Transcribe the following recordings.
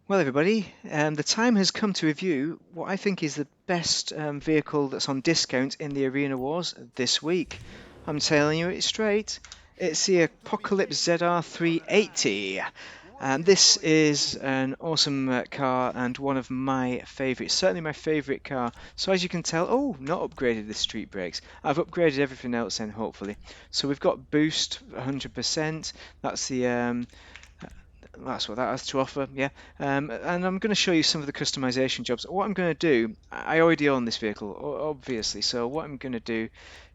Well, everybody, the time has come to review what I think is the best vehicle that's on discount in the Arena Wars this week. I'm telling you it straight. It's the Apocalypse ZR380. This is an awesome car and one of my favourites, certainly my favourite car. So as you can tell, not upgraded the street brakes. I've upgraded everything else then, hopefully. So we've got boost 100%. That's what that has to offer, yeah. And I'm going to show you some of the customization jobs. What I'm going to do, I already own this vehicle, obviously. So what I'm going to do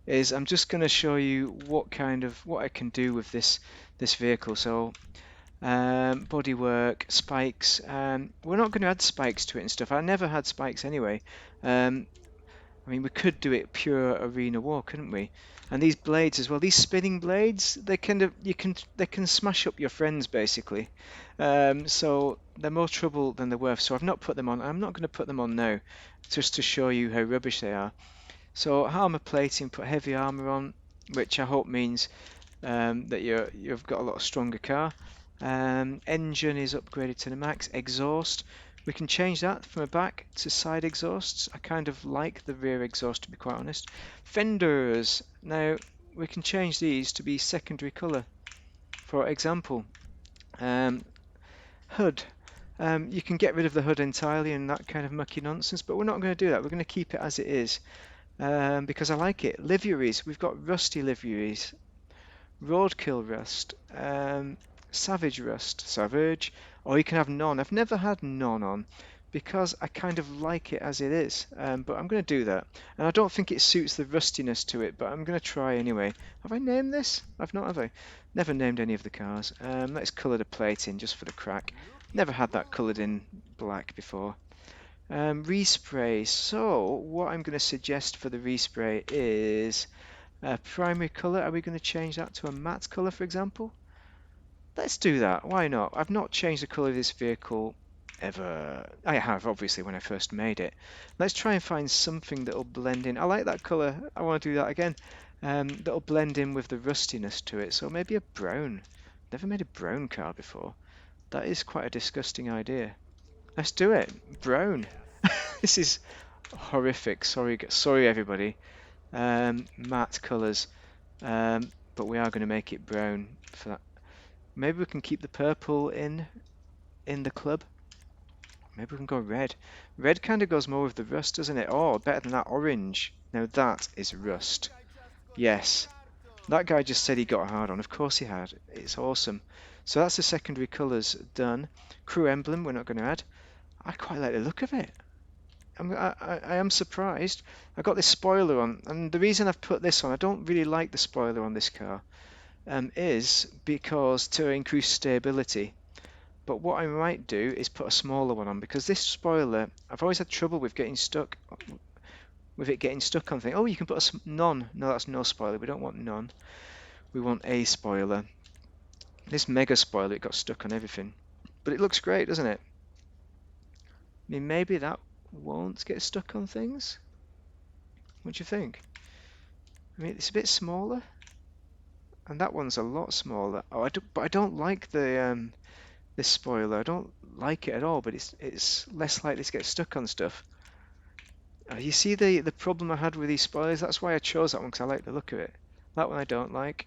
is I'm just going to show you what I can do with this vehicle. So bodywork, spikes. We're not going to add spikes to it and stuff. I never had spikes anyway. I mean, we could do it pure arena war, couldn't we? And these blades as well, these spinning blades, they can smash up your friends basically. So they're more trouble than they're worth. So I've not put them on. I'm not going to put them on now, just to show you how rubbish they are. So armor plating, put heavy armor on, which I hope means that you've got a lot stronger car. Engine is upgraded to the max. Exhaust, we can change that from a back to side exhausts. I kind of like the rear exhaust, to be quite honest. Fenders, now we can change these to be secondary colour, for example. Hood, you can get rid of the hood entirely and that kind of mucky nonsense, but we're not going to do that. We're going to keep it as it is because I like it. Liveries, we've got rusty liveries, roadkill rust, savage rust, savage, or you can have none. I've never had none on because I kind of like it as it is, but I'm going to do that. And I don't think it suits the rustiness to it, but I'm going to try anyway. Have I named this? I've not, have I? Never named any of the cars. Let's colour the plate in just for the crack. Never had that coloured in black before. Respray. So what I'm going to suggest for the respray is primary colour. Are we going to change that to a matte colour, for example? Let's do that. Why not? I've not changed the colour of this vehicle ever. I have, obviously, when I first made it. Let's try and find something that'll blend in. I like that colour. I want to do that again. That'll blend in with the rustiness to it. So maybe a brown. Never made a brown car before. That is quite a disgusting idea. Let's do it. Brown. This is horrific. Sorry, everybody. Matte colours. But we are going to make it brown for that. Maybe we can keep the purple in the club. Maybe we can go red. Red kind of goes more with the rust, doesn't it? Oh, better than that orange. Now that is rust. Yes. That guy just said he got hard on. Of course he had. It's awesome. So that's the secondary colours done. Crew emblem we're not going to add. I quite like the look of it. I am surprised. I got this spoiler on, and the reason I've put this on, I don't really like the spoiler on this car. Is because to increase stability. But what I might do is put a smaller one on because this spoiler, I've always had trouble with getting stuck on things. Oh, you can put a none. No, that's no spoiler. We don't want none. We want a spoiler. This mega spoiler, it got stuck on everything. But it looks great, doesn't it? I mean, maybe that won't get stuck on things. What do you think? I mean, it's a bit smaller. And that one's a lot smaller. Oh, but I don't like the this spoiler. I don't like it at all. But it's less likely to get stuck on stuff. You see the problem I had with these spoilers. That's why I chose that one because I like the look of it. That one I don't like.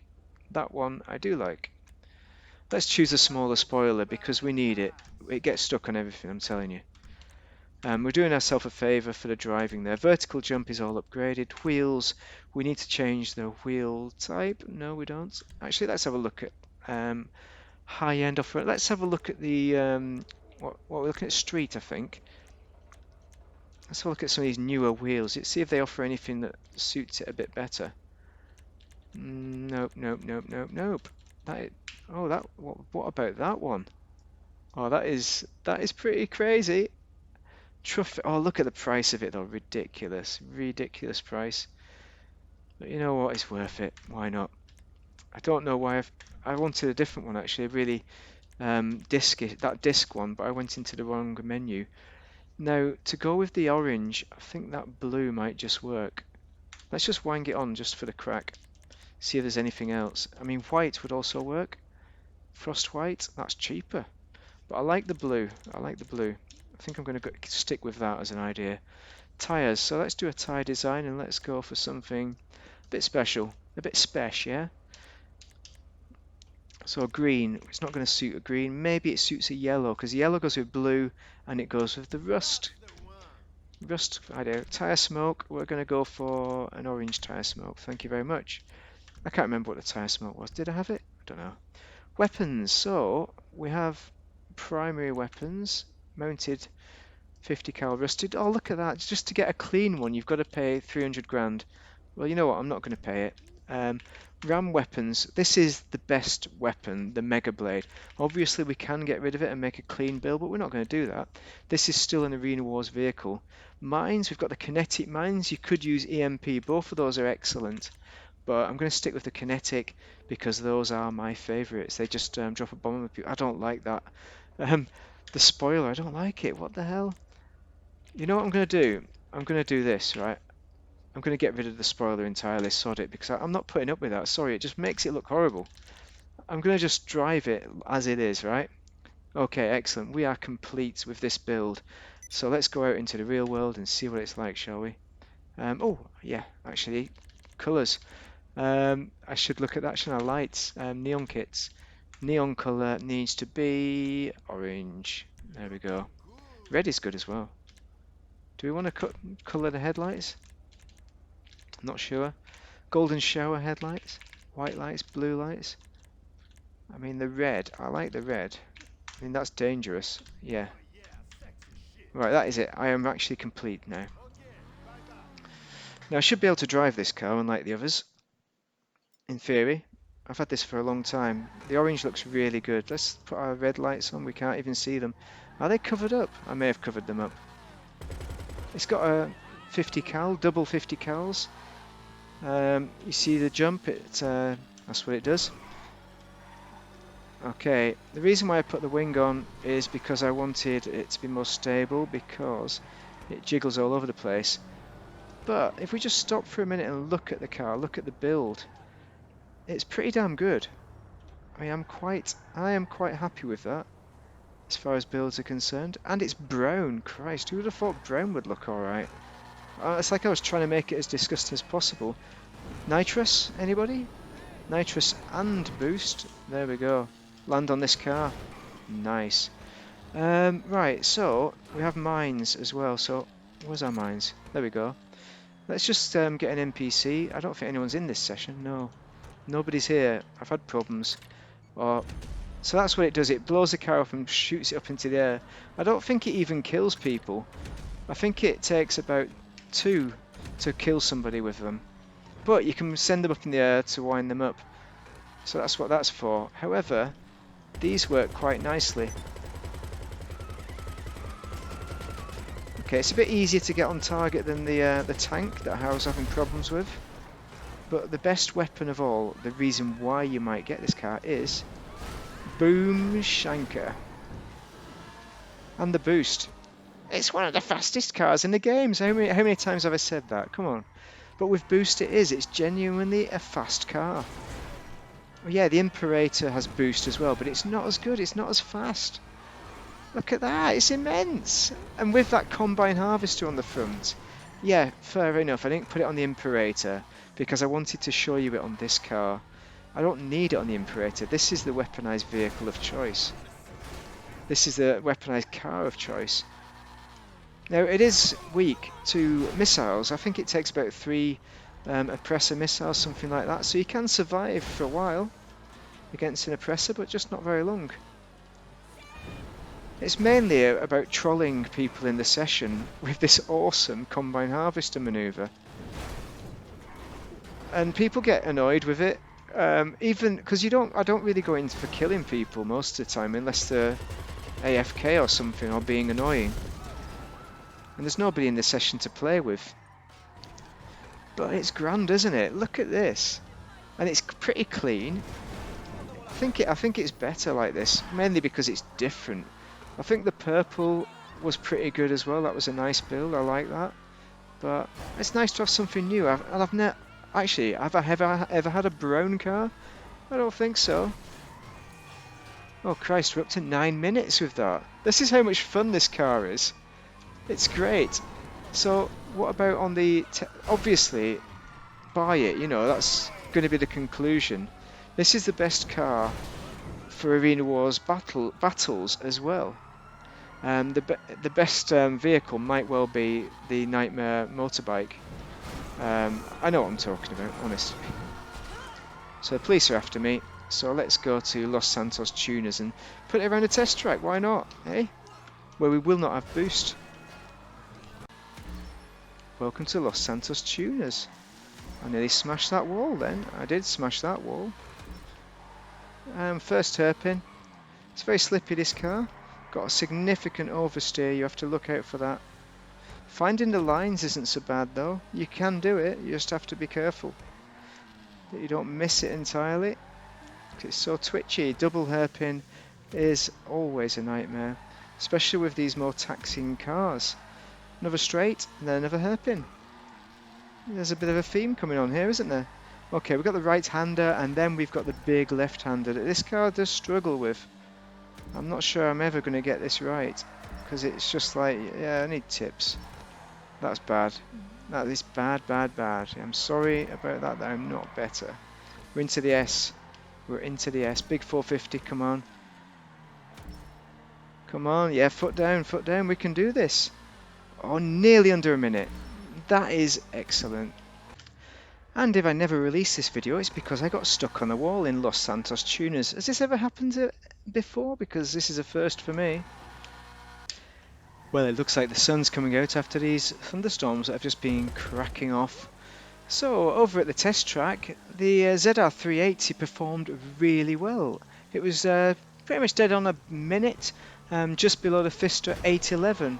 That one I do like. Let's choose a smaller spoiler because we need it. It gets stuck on everything. I'm telling you. We're doing ourselves a favour for the driving there. Vertical jump is all upgraded. Wheels, we need to change the wheel type. No, we don't. Actually, let's have a look at high-end offer. Let's have a look at the what we're looking at street, I think. Let's have a look at some of these newer wheels. See if they offer anything that suits it a bit better. Nope, nope, nope, nope, nope. What about that one? Oh, that is pretty crazy. Oh, look at the price of it though. Ridiculous price. But you know what? It's worth it. Why not? I don't know why I wanted a different one actually. Really, that disc one, but I went into the wrong menu. Now to go with the orange, I think that blue might just work. Let's just wang it on just for the crack. See if there's anything else. I mean, white would also work. Frost white, that's cheaper. But I like the blue. I like the blue. I think I'm going to stick with that as an idea. Tyres. So let's do a tyre design and let's go for something a bit special. A bit special, yeah? So green, it's not going to suit a green. Maybe it suits a yellow, because yellow goes with blue and it goes with the rust. Rust, I do. Tyre smoke, we're going to go for an orange tyre smoke. Thank you very much. I can't remember what the tyre smoke was. Did I have it? I don't know. Weapons. So we have primary weapons mounted 50 cal rusted. Oh, look at that. Just to get a clean one, you've got to pay 300 grand. Well, you know what? I'm not going to pay it. Ram weapons. This is the best weapon, the Mega Blade. Obviously, we can get rid of it and make a clean build, but we're not going to do that. This is still an Arena Wars vehicle. Mines. We've got the kinetic mines. You could use EMP. Both of those are excellent. But I'm going to stick with the kinetic because those are my favourites. They just drop a bomb on people. I don't like that. The spoiler, I don't like it. What the hell? You know what I'm going to do? I'm going to do this, right? I'm going to get rid of the spoiler entirely, sod it, because I'm not putting up with that. Sorry, it just makes it look horrible. I'm going to just drive it as it is, right? Okay, excellent. We are complete with this build. So let's go out into the real world and see what it's like, shall we? Oh, yeah, actually, colours. I should look at that, shouldn't I? Lights, neon kits. Neon colour needs to be orange. There we go. Red is good as well. Do we want to colour the headlights? Not sure. Golden shower headlights, white lights, blue lights. I mean the red, I like the red. I mean that's dangerous, yeah. Right, that is it. I am actually complete now. Now I should be able to drive this car unlike the others. In theory. I've had this for a long time. The orange looks really good. Let's put our red lights on, we can't even see them. Are they covered up? I may have covered them up. It's got a 50 cal, double 50 cals. You see the jump, that's what it does. Okay, the reason why I put the wing on is because I wanted it to be more stable because it jiggles all over the place. But if we just stop for a minute and look at the car, look at the build, it's pretty damn good. I mean, I am quite happy with that as far as builds are concerned. And it's brown, Christ, who would have thought brown would look alright? It's like I was trying to make it as disgusting as possible. Nitrous, anybody? Nitrous and boost. There we go. Land on this car. Nice. Right, so we have mines as well. So where's our mines? There we go. Let's just get an NPC. I don't think anyone's in this session. No, nobody's here. I've had problems. So that's what it does. It blows the car up and shoots it up into the air. I don't think it even kills people. I think it takes about 2 to kill somebody with them. But you can send them up in the air to wind them up. So that's what that's for. However, these work quite nicely. Okay, it's a bit easier to get on target than the tank that I was having problems with. But the best weapon of all, the reason why you might get this car is Boom Shanker. And the boost. It's one of the fastest cars in the games. How many times have I said that? Come on. But with boost it's genuinely a fast car. Well, yeah, the Imperator has boost as well, but it's not as good, it's not as fast. Look at that, it's immense. And with that combine harvester on the front, yeah, fair enough. I didn't put it on the Imperator because I wanted to show you it on this car. I don't need it on the Imperator. This is the weaponized vehicle of choice. This is the weaponized car of choice. Now, it is weak to missiles. I think it takes about 3 oppressor missiles, something like that. So you can survive for a while against an oppressor, but just not very long. It's mainly about trolling people in the session with this awesome combine harvester maneuver. And people get annoyed with it, even because I don't really go in for killing people most of the time unless they're AFK or something or being annoying. And there's nobody in the session to play with. But it's grand, isn't it? Look at this. And it's pretty clean. I think it's better like this, mainly because it's different. I think the purple was pretty good as well. That was a nice build. I like that. But it's nice to have something new. Have I ever had a brown car? I don't think so. Oh Christ, we're up to 9 minutes with that. This is how much fun this car is. It's great. So what about on the... obviously, buy it, you know, that's going to be the conclusion. This is the best car for Arena Wars battles as well. The best vehicle might well be the Nightmare motorbike. I know what I'm talking about, honestly. So the police are after me, so let's go to Los Santos Tuners and put it around a test track, why not, eh? Where we will not have boost. Welcome to Los Santos Tuners. I nearly smashed that wall then, I did smash that wall. First hairpin. It's very slippy, this car. Got a significant oversteer, you have to look out for that. Finding the lines isn't so bad though. You can do it, you just have to be careful that you don't miss it entirely. It's so twitchy. Double hairpin is always a nightmare, especially with these more taxing cars. Another straight, and then another hairpin. There's a bit of a theme coming on here, isn't there? Okay, we've got the right-hander, and then we've got the big left-hander that this car does struggle with. I'm not sure I'm ever going to get this right, because it's just like, yeah, I need tips. That's bad. That is bad, bad, bad. I'm sorry about that I'm not better. We're into the S. We're into the S. Big 450, come on. Come on, yeah, foot down, we can do this. Oh, nearly under a minute. That is excellent. And if I never release this video, it's because I got stuck on the wall in Los Santos Tuners. Has this ever happened before? Because this is a first for me. Well, it looks like the sun's coming out after these thunderstorms that have just been cracking off. So, over at the test track, the ZR380 performed really well. It was pretty much dead on a minute, just below the Fister 811.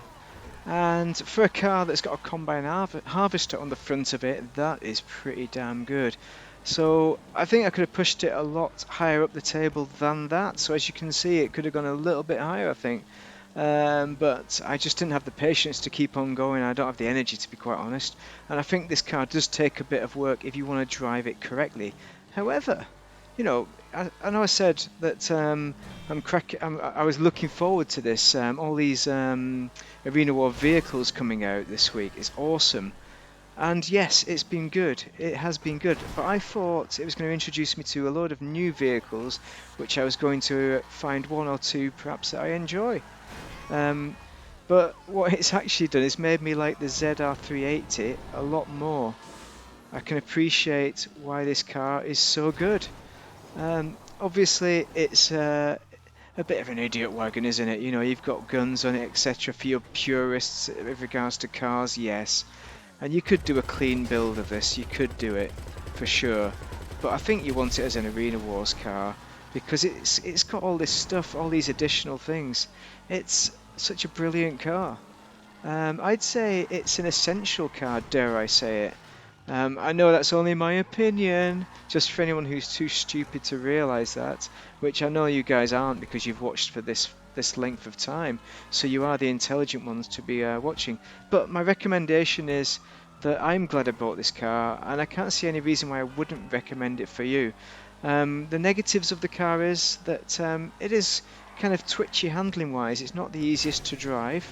And for a car that's got a combine harvester on the front of it, that is pretty damn good. So I think I could have pushed it a lot higher up the table than that. So as you can see, it could have gone a little bit higher, I think. But I just didn't have the patience to keep on going. I don't have the energy, to be quite honest. And I think this car does take a bit of work if you want to drive it correctly. However, you know, I know I said that I was looking forward to this. All these Arena War vehicles coming out this week. It's awesome. And yes, it's been good. It has been good. But I thought it was going to introduce me to a load of new vehicles, which I was going to find one or two perhaps that I enjoy. But what it's actually done is made me like the ZR380 a lot more. I can appreciate why this car is so good. Obviously, it's a bit of an idiot wagon, isn't it? You know, you've got guns on it, etc. For your purists with regards to cars, yes. And you could do a clean build of this, you could do it, for sure. But I think you want it as an Arena Wars car, because it's got all this stuff, all these additional things. It's such a brilliant car. I'd say it's an essential car, dare I say it. I know that's only my opinion, just for anyone who's too stupid to realise that, which I know you guys aren't because you've watched for this length of time, so you are the intelligent ones to be watching. But my recommendation is that I'm glad I bought this car, and I can't see any reason why I wouldn't recommend it for you. The negatives of the car is that it is kind of twitchy handling wise. It's not the easiest to drive.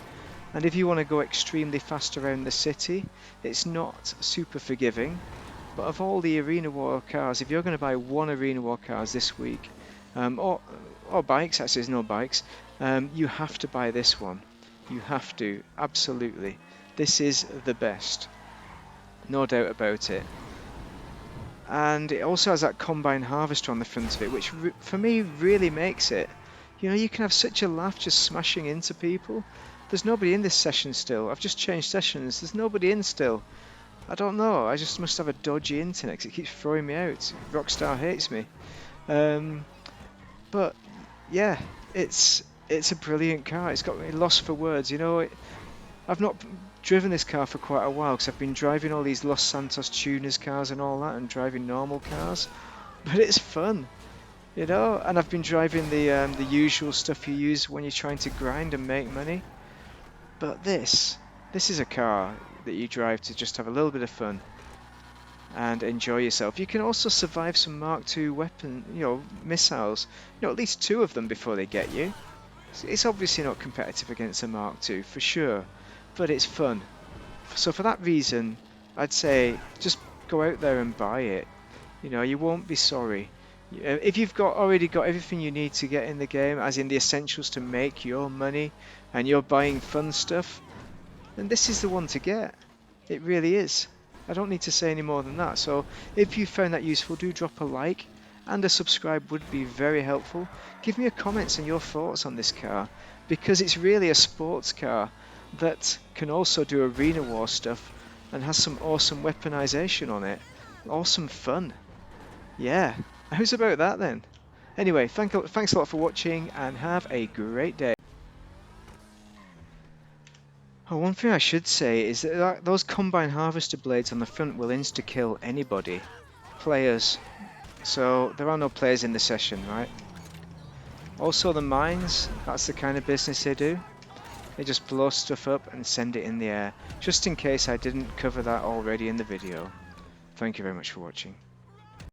And if you want to go extremely fast around the city, it's not super forgiving. But of all the Arena War cars, if you're going to buy one Arena War cars this week, or bikes, actually there's no bikes, you have to buy this one. You have to, absolutely. This is the best. No doubt about it. And it also has that combine harvester on the front of it, which for me really makes it. You know, you can have such a laugh just smashing into people. There's nobody in this session still. I've just changed sessions. There's nobody in still. I don't know. I just must have a dodgy internet because it keeps throwing me out. Rockstar hates me. But yeah, it's a brilliant car. It's got me lost for words. You know, I've not driven this car for quite a while because I've been driving all these Los Santos Tuners cars and all that, and driving normal cars. But it's fun. You know, and I've been driving the usual stuff you use when you're trying to grind and make money. But this is a car that you drive to just have a little bit of fun. and enjoy yourself. You can also survive some Mark II weapon, missiles, at least 2 of them before they get you. It's obviously not competitive against a Mark II for sure, but it's fun. So for that reason, I'd say just go out there and buy it. You won't be sorry. If you've already got everything you need to get in the game, as in the essentials to make your money, and you're buying fun stuff, then this is the one to get. It really is. I don't need to say any more than that. So if you found that useful, do drop a like, and a subscribe would be very helpful. Give me a comments and your thoughts on this car, because it's really a sports car that can also do arena war stuff and has some awesome weaponization on it. Awesome fun. Yeah, how's about that then? Anyway, thanks a lot for watching, and have a great day. Oh, one thing I should say is that those combine harvester blades on the front will insta-kill anybody. Players. So there are no players in the session, right? Also the mines, that's the kind of business they do. They just blow stuff up and send it in the air. Just in case I didn't cover that already in the video. Thank you very much for watching.